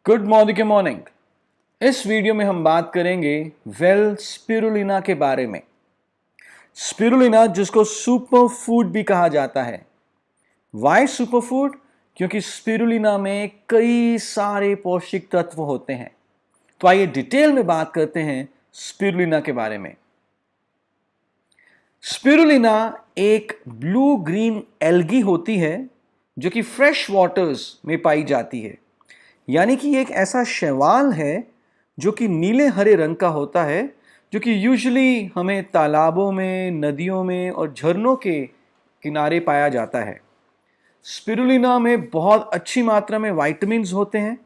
Good morning. इस video में हम बात करेंगे स्पिरुलिना के बारे में। स्पिरुलिना जिसको सुपर फूड भी कहा जाता है। Why super food? क्योंकि स्पिरुलिना में कई सारे पौष्टिक तत्व होते हैं। तो आइए डिटेल में बात करते हैं स्पिरुलिना के बारे में। स्पिरुलिना एक ब्लू ग्रीन एल्गी होती है जो कि फ्रेश वाटर्स में पाई जाती है। यानी कि एक ऐसा शैवाल है जो कि नीले हरे रंग का होता है, जो कि यूजुअली हमें तालाबों में, नदियों में और झरनों के किनारे पाया जाता है। स्पिरुलिना में बहुत अच्छी मात्रा में विटामिन्स होते हैं।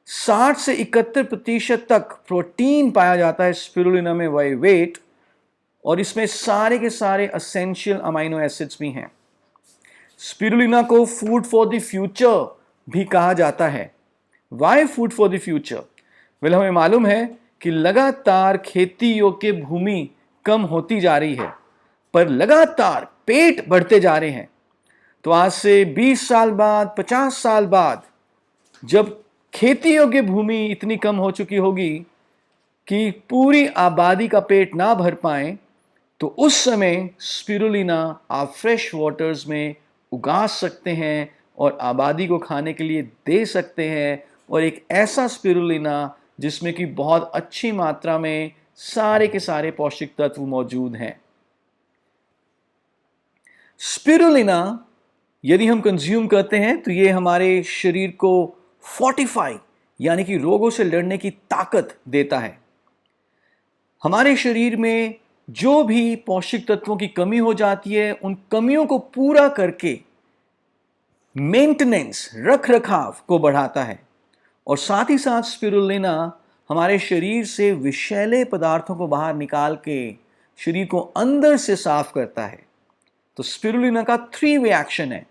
60 से 71% तक प्रोटीन पाया जाता है स्पिरुलिना में बाय वेट, और इसमें सारे के सारे एसेंशियल अमाइनो एसिड्स भी हैं। स्पिरुलिना को फूड फॉर द फ्यूचर भी कहा जाता है। Why food for the future? Well, हमें मालूम है कि लगातार खेती योग्य भूमि कम होती जा रही है, पर लगातार पेट बढ़ते जा रहे हैं। तो आज से 20 साल बाद, 50 साल बाद, जब खेती योग्य भूमि इतनी कम हो चुकी होगी कि पूरी आबादी का पेट ना भर पाए, तो उस समय स्पिरुलिना आप फ्रेश वाटर्स में उगा सकते हैं और आबादी को खाने के लिए दे सकते हैं। और एक ऐसा स्पिरुलिना जिसमें कि बहुत अच्छी मात्रा में सारे के सारे पौष्टिक तत्व मौजूद हैं। स्पिरुलिना यदि हम कंज्यूम करते हैं तो ये हमारे शरीर को फोर्टिफाई यानी कि रोगों से लड़ने की ताकत देता है। हमारे शरीर में जो भी पौष्टिक तत्वों की कमी हो जाती है, उन कमियों को पूरा करके मेंटेनेंस, रख रखाव को बढ़ाता है। और साथ ही साथ स्पिरुलिना हमारे शरीर से विषैले पदार्थों को बाहर निकाल के शरीर को अंदर से साफ करता है। तो स्पिरुलिना का 3 वे एक्शन है: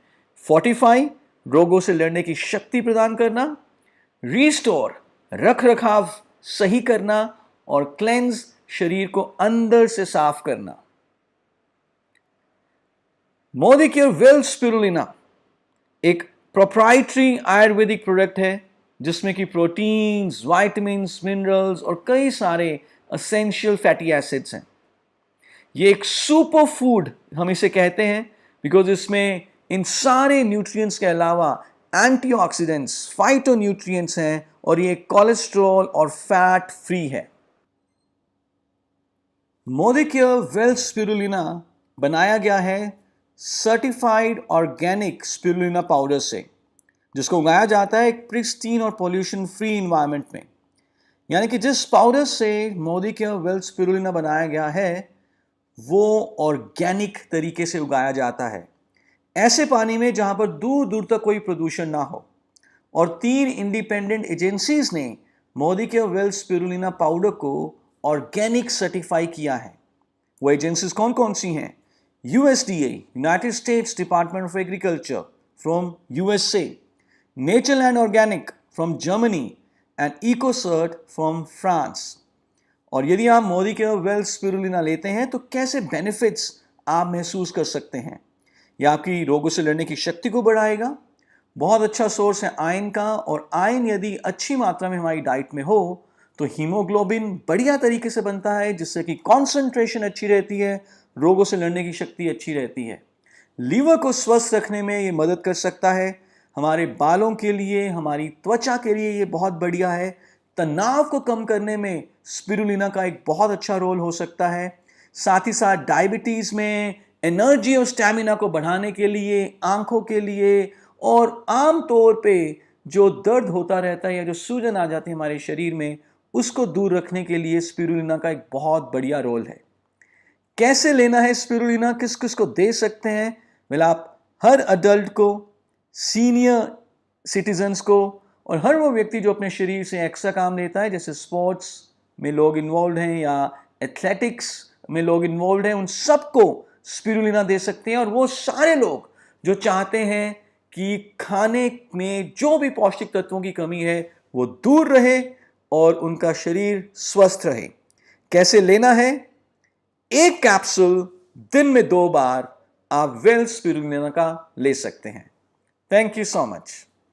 फोर्टिफाई, रोगों से लड़ने की शक्ति प्रदान करना; रीस्टोर, रख रखाव सही करना; और क्लेंज, शरीर को अंदर से साफ करना। मोदिक्योर वेल स्पिरुलिना एक प्रोप्राइटरी आयुर्वेदिक प्रोडक्ट है जिसमें कि प्रोटीन्स, विटामिन्स, मिनरल्स और कई सारे एसेंशियल फैटी एसिड्स हैं। ये एक सुपर फूड हम इसे कहते हैं बिकॉज इसमें इन सारे न्यूट्रिएंट्स के अलावा एंटीऑक्सीडेंट्स, फाइटोन्यूट्रिएंट्स हैं, और ये कोलेस्ट्रॉल और फैट फ्री है। मोदिक्योर वेल स्पिरुलिना बनाया गया है सर्टिफाइड ऑर्गेनिक स्पिरुलिना पाउडर से, जिसको उगाया जाता है एक प्रिस्टीन और पोल्यूशन फ्री इन्वायरमेंट में। यानी कि जिस पाउडर से मोदिक्योर वेल स्पिरुलिना बनाया गया है वो ऑर्गेनिक तरीके से उगाया जाता है, ऐसे पानी में जहां पर दूर दूर तक कोई प्रदूषण ना हो। और 3 इंडिपेंडेंट एजेंसीज ने मोदिक्योर वेल स्पिरुलिना पाउडर को ऑर्गेनिक सर्टिफाई किया है। वो एजेंसीज कौन कौन सी हैं? USDA, United States Department of Agriculture from USA, Naturland organic from Germany and Ecocert from France. और यदि आप मोदिक्योर वेल स्पिरुलिना लेते हैं तो कैसे बेनिफिट्स आप महसूस कर सकते हैं? यह आपकी रोगों से लड़ने की शक्ति को बढ़ाएगा। बहुत अच्छा सोर्स है आयरन का, और आयरन यदि अच्छी मात्रा में हमारी डाइट में हो तो हीमोग्लोबिन बढ़िया तरीके से बनता है, जिससे कि कॉन्सेंट्रेशन अच्छी रहती है, रोगों से लड़ने की शक्ति अच्छी रहती है। लीवर को स्वस्थ रखने में ये मदद कर सकता है। हमारे बालों के लिए, हमारी त्वचा के लिए ये बहुत बढ़िया है। तनाव को कम करने में स्पिरुलिना का एक बहुत अच्छा रोल हो सकता है। साथ ही साथ डायबिटीज़ में एनर्जी और स्टैमिना को बढ़ाने के लिए, आंखों के लिए, और आम तौर पे जो दर्द होता रहता है या जो सूजन आ जाती है हमारे शरीर में, उसको दूर रखने के लिए स्पिरुलिना का एक बहुत बढ़िया रोल है। कैसे लेना है स्पिरुलिना, किस किस को दे सकते हैं? वेल, आप हर अडल्ट को, सीनियर सिटीजन्स को, और हर वो व्यक्ति जो अपने शरीर से एक्स्ट्रा काम लेता है, जैसे स्पोर्ट्स में लोग इन्वॉल्व हैं या एथलेटिक्स में लोग इन्वॉल्व हैं, उन सबको स्पिरुलिना दे सकते हैं। और वो सारे लोग जो चाहते हैं कि खाने में जो भी पौष्टिक तत्वों की कमी है वो दूर रहे और उनका शरीर स्वस्थ रहे। कैसे लेना है? एक कैप्सूल दिन में 2 बार आप वेल स्पिरुलिना का ले सकते हैं। Thank you so much.